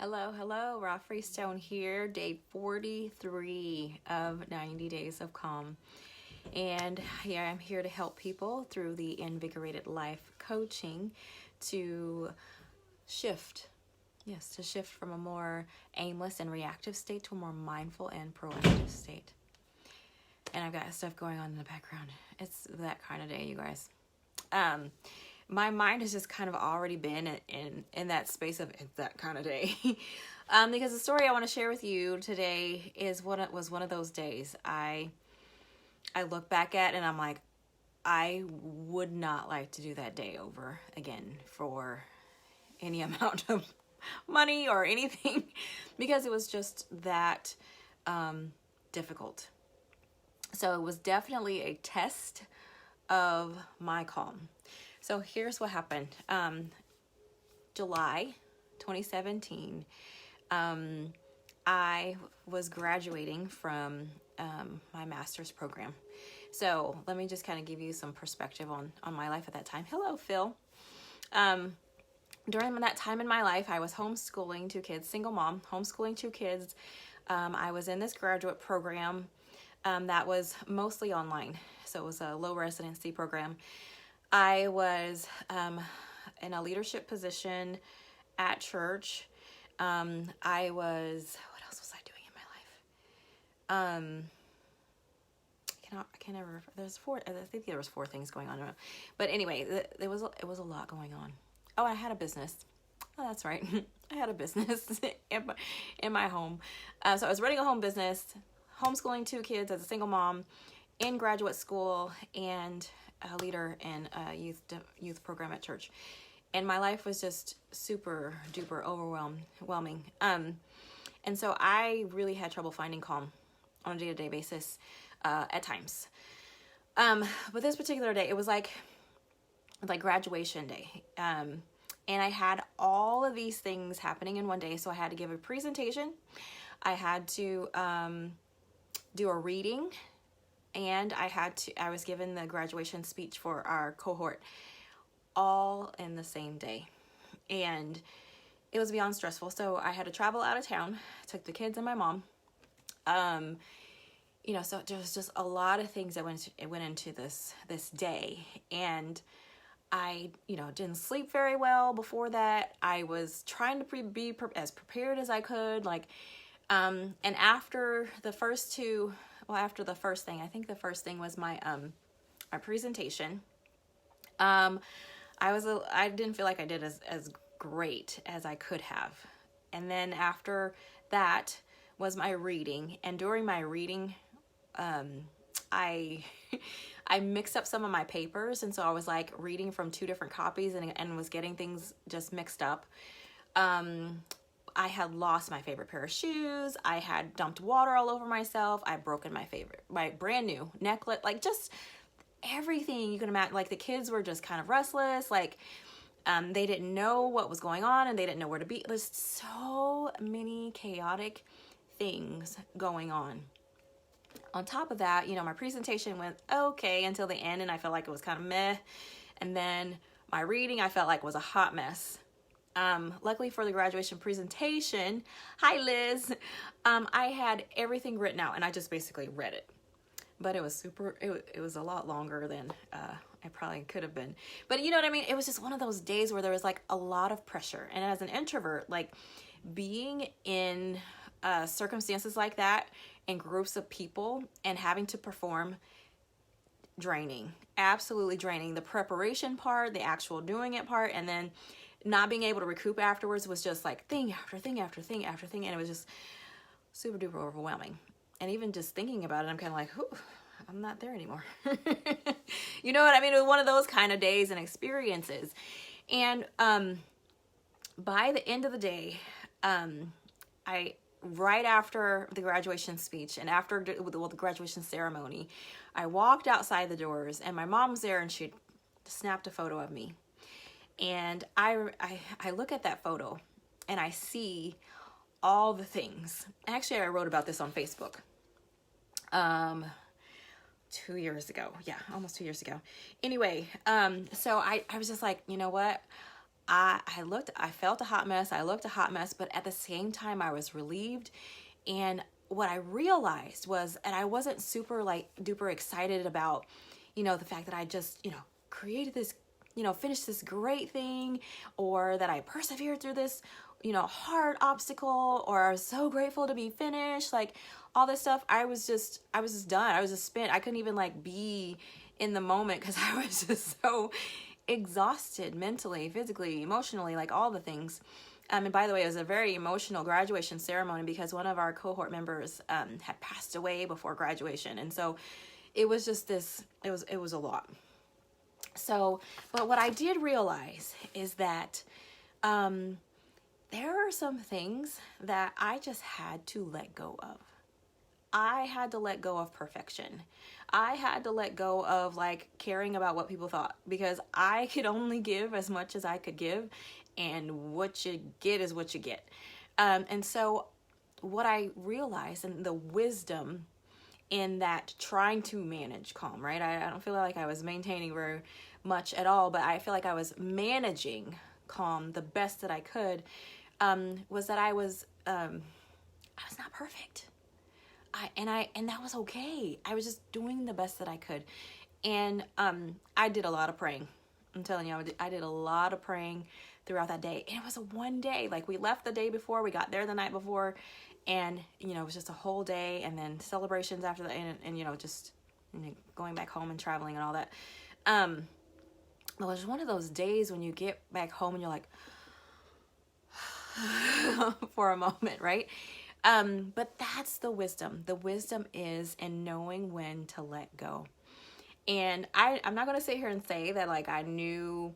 Hello, hello, Raw Freestone here, day 43 of 90 Days of Calm. And yeah, I'm here to help people through the Invigorated Life coaching to shift. Yes, to shift from a more aimless and reactive state to a more mindful and proactive state. And I've got stuff going on in the background. It's that kind of day, you guys. My mind has just kind of already been in that space of it's that kind of day. Because the story I want to share with you today is what it was one of those days I look back at and I'm like, I would not like to do that day over again for any amount of money or anything because it was just that difficult. So it was definitely a test of my calm. So here's what happened. July 2017, I was graduating from my master's program. So let me just kind of give you some perspective on my life at that time. Hello, Phil. During that time in my life, I was homeschooling two kids, single mom, homeschooling two kids. I was in this graduate program that was mostly online. So it was a low residency program. I was in a leadership position at church. I was, what else was I doing in my life? I can't ever, I think there was four things going on. But anyway, it was a lot going on. Oh, I had a business. Oh, that's right. I had a business in my home. So I was running a home business, homeschooling two kids as a single mom, in graduate school, and a leader in a youth program at church. And my life was just super duper overwhelming. And so I really had trouble finding calm on a day-to-day basis at times. But this particular day, it was like graduation day. And I had all of these things happening in one day. So I had to give a presentation. I had to do a reading. And I was given the graduation speech for our cohort all in the same day. And it was beyond stressful. So I had to travel out of town, took the kids and my mom. So there was just a lot of things that went into this day. And I, didn't sleep very well before that. I was trying to be as prepared as I could. And after the first two, after the first thing, I think the first thing was my presentation. I didn't feel like I did as great as I could have. And then after that was my reading. And during my reading, I mixed up some of my papers. And so I was like reading from two different copies and was getting things just mixed up. I had lost my favorite pair of shoes. I had dumped water all over myself. I had broken my brand new necklace, like just everything you can imagine. Like the kids were just kind of restless. They didn't know what was going on and they didn't know where to be. There's so many chaotic things going on. On top of that, my presentation went okay until the end and I felt like it was kind of meh. And then my reading I felt like was a hot mess. Luckily for the graduation presentation, hi Liz, I had everything written out and I just basically read it. But it was it was a lot longer than I probably could have been. But you know what I mean? It was just one of those days where there was like a lot of pressure. And as an introvert, like being in circumstances like that and groups of people and having to perform, draining, absolutely draining. The preparation part, the actual doing it part, and then not being able to recoup afterwards was just like thing after thing after thing after thing. And it was just super duper overwhelming. And even just thinking about it, I'm kind of like, I'm not there anymore. You know what I mean? It was one of those kind of days and experiences. And by the end of the day, right after the graduation speech and after the graduation ceremony, I walked outside the doors and my mom was there and she snapped a photo of me. And I look at that photo and I see all the things. Actually, I wrote about this on Facebook 2 years ago. Yeah, almost 2 years ago. Anyway, so I was just like, you know what? I felt a hot mess. I looked a hot mess, but at the same time, I was relieved. And what I realized was, and I wasn't super like duper excited about, the fact that I just, created this, finished this great thing, or that I persevered through this, hard obstacle, or I was so grateful to be finished, like all this stuff. I was just done. I was just spent. I couldn't even like be in the moment because I was just so exhausted mentally, physically, emotionally, like all the things. And by the way, it was a very emotional graduation ceremony because one of our cohort members had passed away before graduation. And so it was just this, it was a lot. So, but what I did realize is that there are some things that I just had to let go of. I had to let go of perfection. I had to let go of like caring about what people thought, because I could only give as much as I could give, and what you get is what you get. And so what I realized, and the wisdom in that, trying to manage calm, right? I don't feel like I was maintaining very much at all, but I feel like I was managing calm the best that I could, was that I was not perfect. And that was okay. I was just doing the best that I could. And I did a lot of praying. I'm telling you, I did a lot of praying throughout that day. And it was a one day. Like, we left the day before, we got there the night before, and it was just a whole day, and then celebrations after that, and just going back home and traveling and all that. It was one of those days when you get back home and you're like for a moment, right? But that's the wisdom. The wisdom is in knowing when to let go. And I'm not going to sit here and say that like I knew,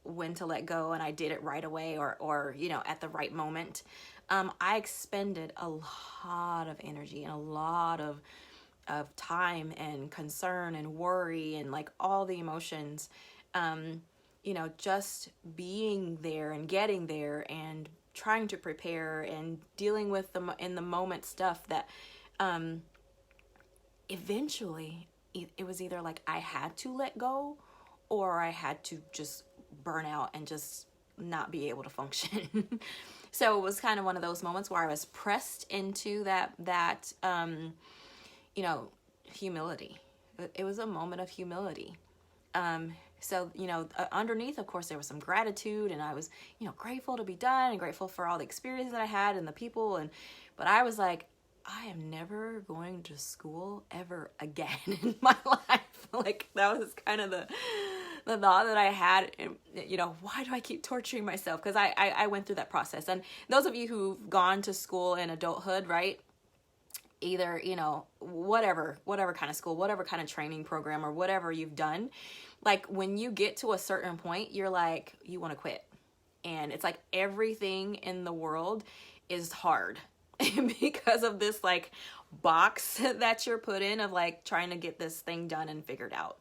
when to let go, and I did it right away, or at the right moment. I expended a lot of energy and a lot of time and concern and worry and like all the emotions, just being there and getting there and trying to prepare and dealing with the in the moment stuff that eventually it was either like I had to let go, or I had to just burn out and just not be able to function. So it was kind of one of those moments where I was pressed into that humility. It was a moment of humility. So, underneath, of course, there was some gratitude, and I was, grateful to be done and grateful for all the experience that I had and the people. But I was like, I am never going to school ever again in my life. Like, that was kind of the thought that I had. And, why do I keep torturing myself? Because I went through that process. And those of you who've gone to school in adulthood, right? Either, whatever kind of school, whatever kind of training program, or whatever you've done, like when you get to a certain point, you're like, you want to quit. And it's like everything in the world is hard because of this like box that you're put in of like trying to get this thing done and figured out.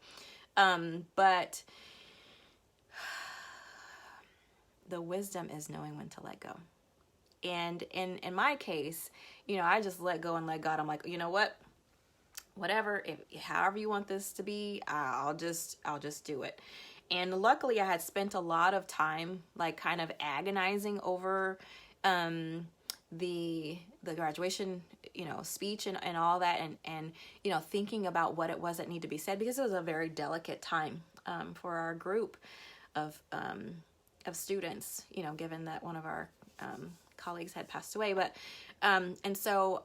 But the wisdom is knowing when to let go. And in my case, I just let go and let God. I'm like, you know what? Whatever, however you want this to be, I'll just do it. And luckily I had spent a lot of time like kind of agonizing over the graduation, speech and all that, and thinking about what it was that needed to be said, because it was a very delicate time for our group of students, given that one of our colleagues had passed away. But and so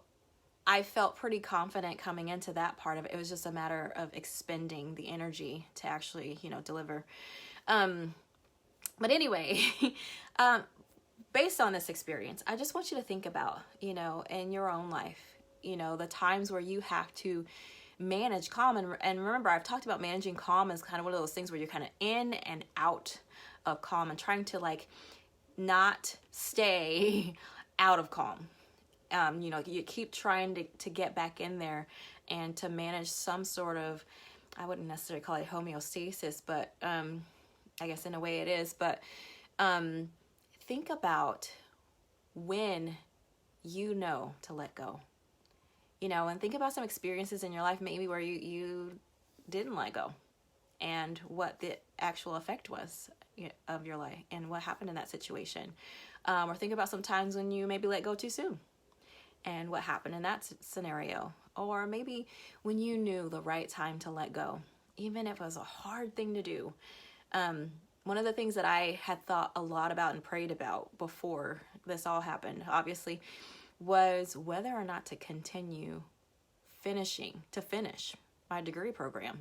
I felt pretty confident coming into that part of it. It was just a matter of expending the energy to actually, deliver. But anyway, based on this experience, I just want you to think about, in your own life, the times where you have to manage calm. And remember, I've talked about managing calm as kind of one of those things where you're kind of in and out of calm and trying to like not stay out of calm. You keep trying to get back in there and to manage some sort of, I wouldn't necessarily call it homeostasis, but I guess in a way it is. But think about when to let go, and think about some experiences in your life maybe where you didn't let go. and what the actual effect was of your life and what happened in that situation. Or think about some times when you maybe let go too soon and what happened in that scenario. Or maybe when you knew the right time to let go, even if it was a hard thing to do. One of the things that I had thought a lot about and prayed about before this all happened, obviously, was whether or not to continue to finish my degree program.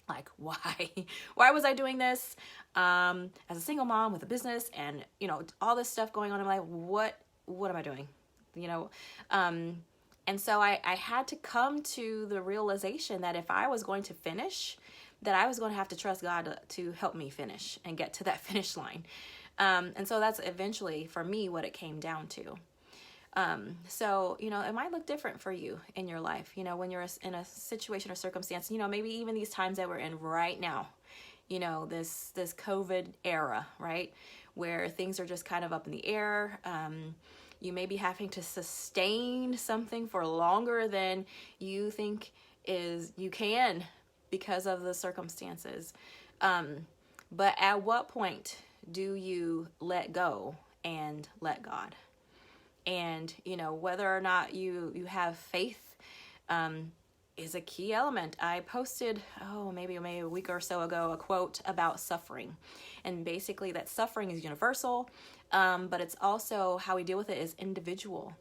Like, why? Why was I doing this? As a single mom with a business and, all this stuff going on in my life, what am I doing? And so I had to come to the realization that if I was going to finish, that I was going to have to trust God to help me finish and get to that finish line. And so that's eventually, for me, what it came down to. So, it might look different for you in your life, when you're in a situation or circumstance, maybe even these times that we're in right now, this COVID era, right? Where things are just kind of up in the air. You may be having to sustain something for longer than you think you can because of the circumstances. But at what point do you let go and let God? And, whether or not you have faith is a key element. I posted, maybe a week or so ago, a quote about suffering. And basically that suffering is universal, but it's also how we deal with it is individual.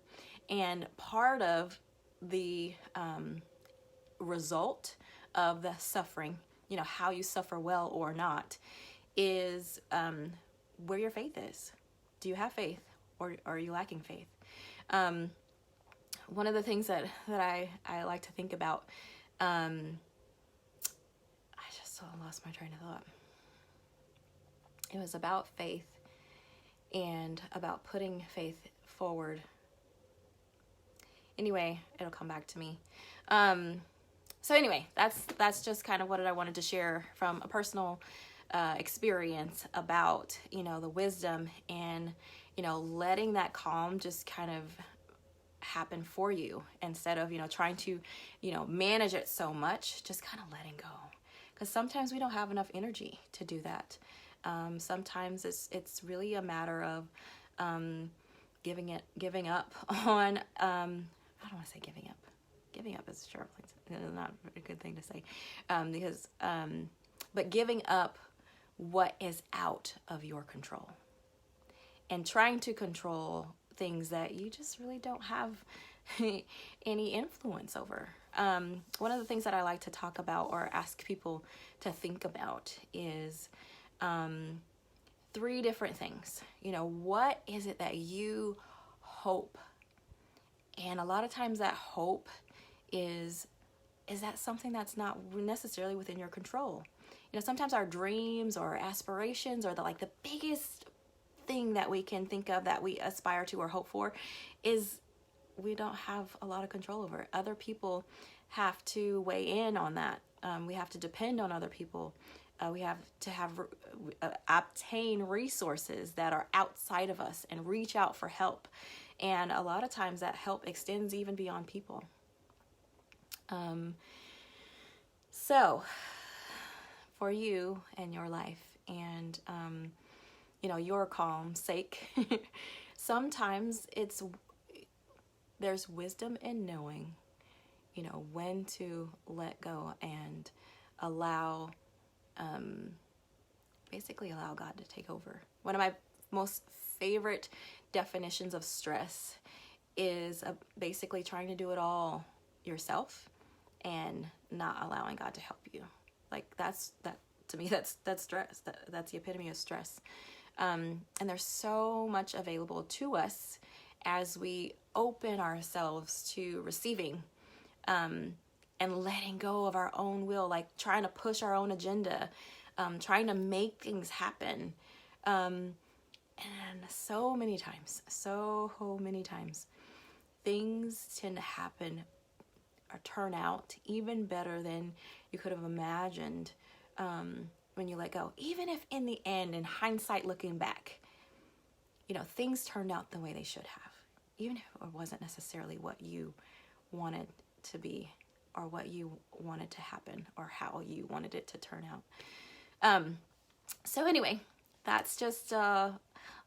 And part of the result of the suffering, how you suffer well or not, is where your faith is. Do you have faith or are you lacking faith? One of the things that I like to think about, I just lost my train of thought. It was about faith and about putting faith forward. Anyway, it'll come back to me. So anyway, that's just kind of what I wanted to share from a personal experience about, the wisdom and, letting that calm just kind of happen for you instead of, trying to, manage it so much, just kind of letting go. Because sometimes we don't have enough energy to do that. Sometimes it's really a matter of giving up on, I don't want to say giving up. Giving up is sharp, not a good thing to say, but giving up what is out of your control and trying to control things that you just really don't have any influence over. One of the things that I like to talk about or ask people to think about is 3 different things. What is it that you hope? And a lot of times that hope is that something that's not necessarily within your control. Sometimes our dreams or aspirations are the biggest thing that we can think of that we aspire to or hope for is we don't have a lot of control over it. Other people have to weigh in on that. We have to depend on other people. We have to obtain resources that are outside of us and reach out for help. And a lot of times that help extends even beyond people. So for you and your life and, your calm's sake, sometimes there's wisdom in knowing, when to let go and basically allow God to take over. One of my most favorite definitions of stress is basically trying to do it all yourself and not allowing God to help you. To me, that's stress. That's the epitome of stress. And there's so much available to us as we open ourselves to receiving, and letting go of our own will, trying to push our own agenda, trying to make things happen. And so many times, things tend to happen or turn out even better than you could have imagined when you let go. Even if in the end, in hindsight looking back, things turned out the way they should have. Even if it wasn't necessarily what you wanted to be or what you wanted to happen or how you wanted it to turn out. So anyway, that's just a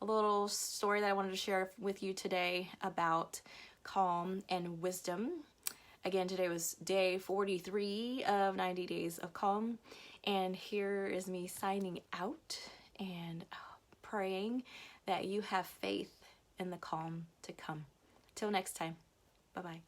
little story that I wanted to share with you today about calm and wisdom. Again, today was day 43 of 90 days of calm. And here is me signing out and praying that you have faith in the calm to come. Till next time. Bye-bye.